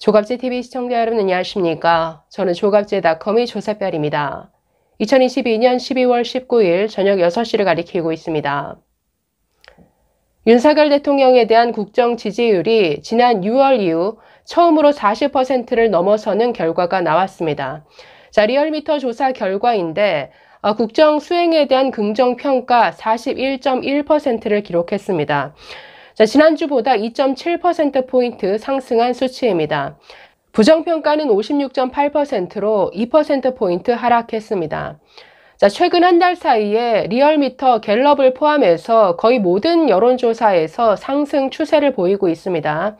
조갑제TV 시청자 여러분 안녕하십니까? 저는 조갑제닷컴의 조사별입니다. 2022년 12월 19일 저녁 6시를 가리키고 있습니다. 윤석열 대통령에 대한 국정 지지율이 지난 6월 이후 처음으로 40%를 넘어서는 결과가 나왔습니다. 자, 리얼미터 조사 결과인데 국정 수행에 대한 긍정평가 41.1%를 기록했습니다. 자, 지난주보다 2.7%포인트 상승한 수치입니다. 부정평가는 56.8%로 2%포인트 하락했습니다. 자, 최근 한 달 사이에 리얼미터, 갤럽을 포함해서 거의 모든 여론조사에서 상승 추세를 보이고 있습니다.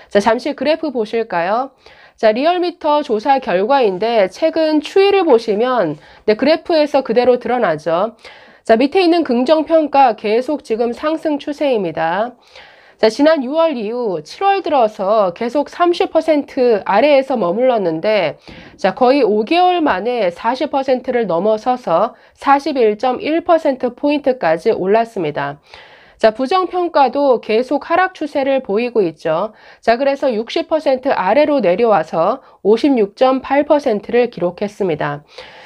자, 잠시 그래프 보실까요? 자, 리얼미터 조사 결과인데 최근 추이를 보시면 그래프에서 그대로 드러나죠. 자, 밑에 있는 긍정평가 계속 지금 상승 추세입니다. 자, 지난 6월 이후 7월 들어서 계속 30% 아래에서 머물렀는데, 자, 거의 5개월 만에 40%를 넘어서서 41.1%포인트까지 올랐습니다. 자, 부정평가도 계속 하락 추세를 보이고 있죠. 자, 그래서 60% 아래로 내려와서 56.8%를 기록했습니다.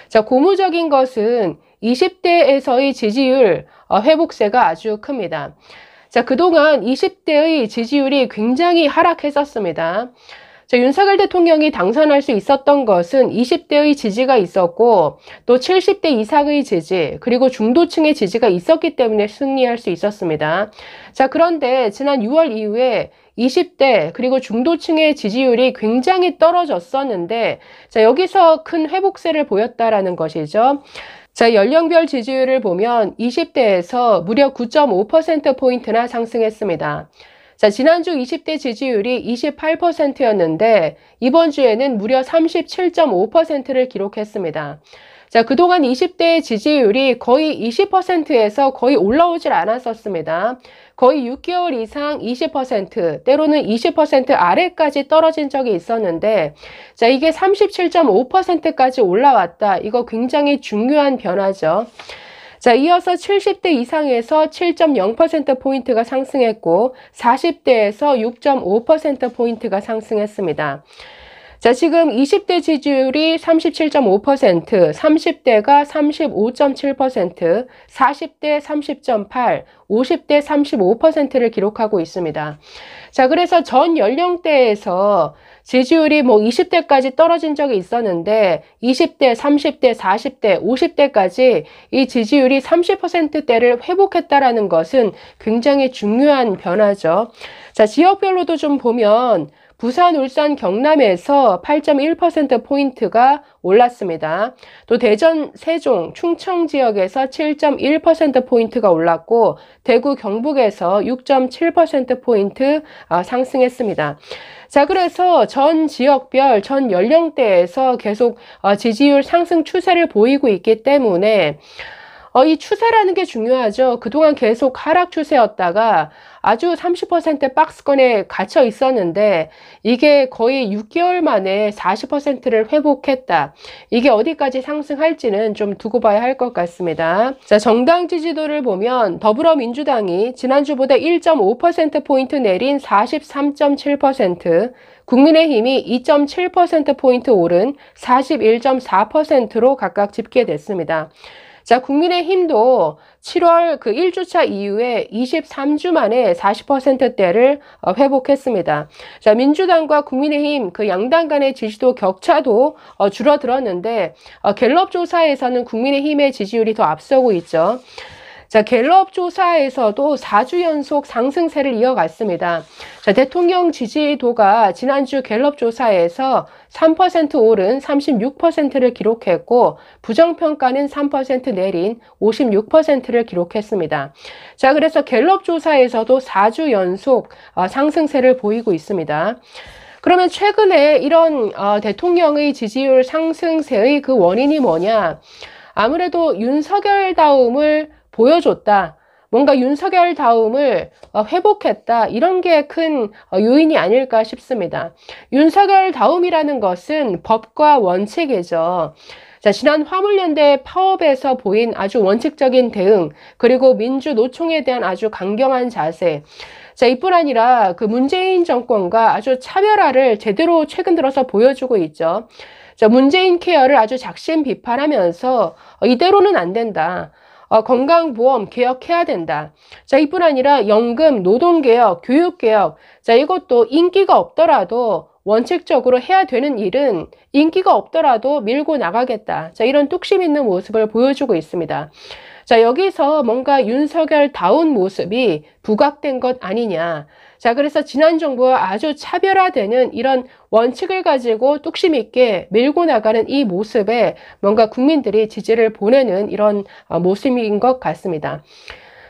자, 고무적인 것은 20대에서의 지지율 회복세가 아주 큽니다. 자, 그동안 20대의 지지율이 굉장히 하락했었습니다. 자, 윤석열 대통령이 당선할 수 있었던 것은 20대의 지지가 있었고 또 70대 이상의 지지 그리고 중도층의 지지가 있었기 때문에 승리할 수 있었습니다. 자, 그런데 지난 6월 이후에 20대 그리고 중도층의 지지율이 굉장히 떨어졌었는데 자, 여기서 큰 회복세를 보였다라는 것이죠. 자, 연령별 지지율을 보면 20대에서 무려 9.5%포인트나 상승했습니다. 자, 지난주 20대 지지율이 28%였는데 이번 주에는 무려 37.5%를 기록했습니다. 자, 그동안 20대의 지지율이 거의 20%에서 거의 올라오질 않았었습니다. 거의 6개월 이상 20%, 때로는 20% 아래까지 떨어진 적이 있었는데, 자, 이게 37.5%까지 올라왔다. 이거 굉장히 중요한 변화죠. 자, 이어서 70대 이상에서 7.0%포인트가 상승했고, 40대에서 6.5%포인트가 상승했습니다. 자, 지금 20대 지지율이 37.5%, 30대가 35.7%, 40대 30.8%, 50대 35%를 기록하고 있습니다. 자, 그래서 전 연령대에서 지지율이 20대까지 떨어진 적이 있었는데 20대, 30대, 40대, 50대까지 이 지지율이 30%대를 회복했다라는 것은 굉장히 중요한 변화죠. 자, 지역별로도 좀 보면 부산, 울산, 경남에서 8.1%포인트가 올랐습니다. 또 대전, 세종, 충청 지역에서 7.1%포인트가 올랐고 대구, 경북에서 6.7%포인트 상승했습니다. 자, 그래서 전 지역별, 전 연령대에서 계속 지지율 상승 추세를 보이고 있기 때문에 이 추세라는 게 중요하죠. 그동안 계속 하락 추세였다가 아주 30% 박스권에 갇혀 있었는데 이게 거의 6개월 만에 40%를 회복했다. 이게 어디까지 상승할지는 좀 두고 봐야 할 것 같습니다. 자, 정당 지지도를 보면 더불어민주당이 지난주보다 1.5%포인트 내린 43.7%, 국민의힘이 2.7%포인트 오른 41.4%로 각각 집계됐습니다. 자, 국민의힘도 7월 그 1주차 이후에 23주 만에 40%대를 회복했습니다. 자, 민주당과 국민의힘 그 양당 간의 지지도 격차도 줄어들었는데 갤럽 조사에서는 국민의힘의 지지율이 더 앞서고 있죠. 자, 갤럽 조사에서도 4주 연속 상승세를 이어갔습니다. 자, 대통령 지지도가 지난주 갤럽 조사에서 3% 오른 36%를 기록했고 부정평가는 3% 내린 56%를 기록했습니다. 자, 그래서 갤럽 조사에서도 4주 연속 상승세를 보이고 있습니다. 그러면 최근에 이런 대통령의 지지율 상승세의 그 원인이 뭐냐? 아무래도 윤석열다움을 보여줬다. 뭔가 윤석열다움을 회복했다. 이런 게 큰 요인이 아닐까 싶습니다. 윤석열다움이라는 것은 법과 원칙이죠. 자, 지난 화물연대 파업에서 보인 아주 원칙적인 대응, 그리고 민주노총에 대한 아주 강경한 자세. 자, 이뿐 아니라 그 문재인 정권과 아주 차별화를 제대로 최근 들어서 보여주고 있죠. 자, 문재인 케어를 아주 작심 비판하면서 이대로는 안 된다. 건강보험 개혁해야 된다. 자, 이뿐 아니라 연금, 노동개혁, 교육개혁. 자, 이것도 인기가 없더라도 원칙적으로 해야 되는 일은 인기가 없더라도 밀고 나가겠다. 자, 이런 뚝심 있는 모습을 보여주고 있습니다. 자, 여기서 뭔가 윤석열다운 모습이 부각된 것 아니냐. 자, 그래서 지난 정부와 아주 차별화되는 이런 원칙을 가지고 뚝심 있게 밀고 나가는 이 모습에 뭔가 국민들이 지지를 보내는 이런 모습인 것 같습니다.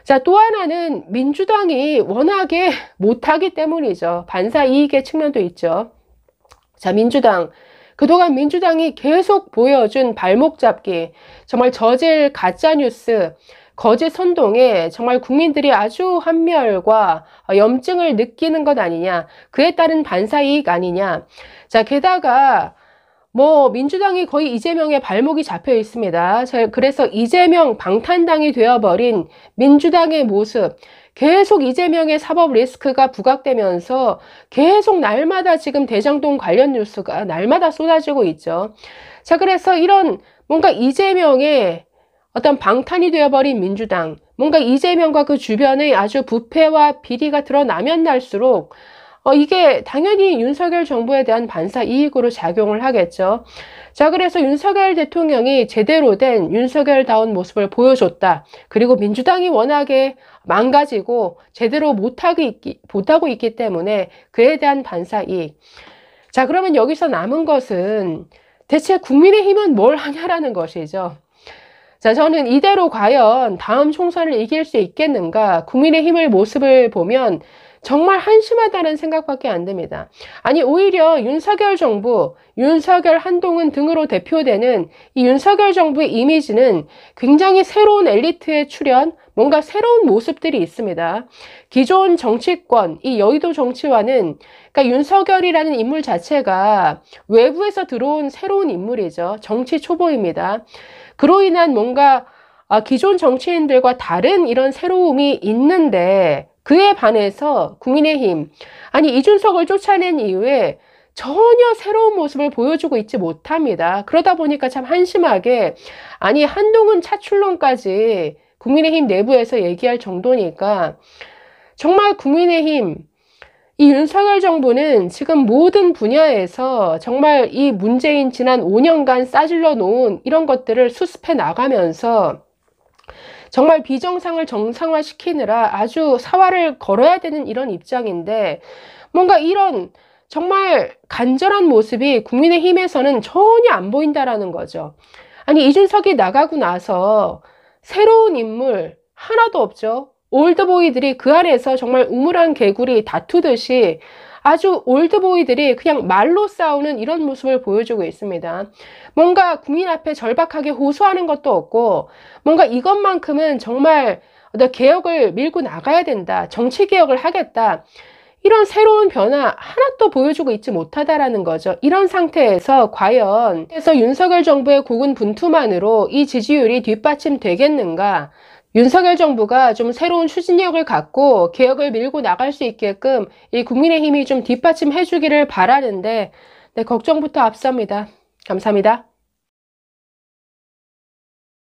자, 또 하나는 민주당이 워낙에 못하기 때문이죠. 반사 이익의 측면도 있죠. 자, 민주당. 그동안 민주당이 계속 보여준 발목 잡기, 정말 저질 가짜뉴스, 거짓 선동에 정말 국민들이 아주 한멸과 염증을 느끼는 것 아니냐, 그에 따른 반사이익 아니냐. 자, 게다가 뭐 민주당이 거의 이재명의 발목이 잡혀 있습니다. 그래서 이재명 방탄당이 되어버린 민주당의 모습, 계속 이재명의 사법 리스크가 부각되면서 계속 날마다 지금 대장동 관련 뉴스가 날마다 쏟아지고 있죠. 자, 그래서 이런 뭔가 이재명의 어떤 방탄이 되어버린 민주당, 뭔가 이재명과 그 주변의 아주 부패와 비리가 드러나면 날수록 이게 당연히 윤석열 정부에 대한 반사 이익으로 작용을 하겠죠. 자, 그래서 윤석열 대통령이 제대로 된 윤석열다운 모습을 보여줬다. 그리고 민주당이 워낙에 망가지고 제대로 못하고 있기 때문에 그에 대한 반사 이익. 자, 그러면 여기서 남은 것은 대체 국민의힘은 뭘 하냐라는 것이죠. 자, 저는 이대로 과연 다음 총선을 이길 수 있겠는가? 국민의힘의 모습을 보면 정말 한심하다는 생각밖에 안 듭니다. 아니, 오히려 윤석열 정부, 윤석열, 한동훈 등으로 대표되는 이 윤석열 정부의 이미지는 굉장히 새로운 엘리트의 출현, 뭔가 새로운 모습들이 있습니다. 기존 정치권, 이 여의도 정치와는, 그러니까 윤석열이라는 인물 자체가 외부에서 들어온 새로운 인물이죠. 정치 초보입니다. 그로 인한 뭔가 기존 정치인들과 다른 이런 새로움이 있는데, 그에 반해서 국민의힘, 아니 이준석을 쫓아낸 이후에 전혀 새로운 모습을 보여주고 있지 못합니다. 그러다 보니까 참 한심하게, 아니 한동훈 차출론까지 국민의힘 내부에서 얘기할 정도니까 정말 국민의힘, 이 윤석열 정부는 지금 모든 분야에서 정말 이 문재인 지난 5년간 싸질러 놓은 이런 것들을 수습해 나가면서 정말 비정상을 정상화시키느라 아주 사활을 걸어야 되는 이런 입장인데, 뭔가 이런 정말 간절한 모습이 국민의힘에서는 전혀 안 보인다라는 거죠. 아니, 이준석이 나가고 나서 새로운 인물 하나도 없죠. 올드보이들이 그 안에서 정말 우물한 개구리 다투듯이 아주 올드보이들이 그냥 말로 싸우는 이런 모습을 보여주고 있습니다. 뭔가 국민 앞에 절박하게 호소하는 것도 없고, 뭔가 이것만큼은 정말 개혁을 밀고 나가야 된다, 정치 개혁을 하겠다, 이런 새로운 변화 하나도 보여주고 있지 못하다라는 거죠. 이런 상태에서 과연 그래서 윤석열 정부의 고군분투만으로 이 지지율이 뒷받침되겠는가? 윤석열 정부가 좀 새로운 추진력을 갖고 개혁을 밀고 나갈 수 있게끔 이 국민의힘이 좀 뒷받침해 주기를 바라는데, 네, 걱정부터 앞섭니다. 감사합니다.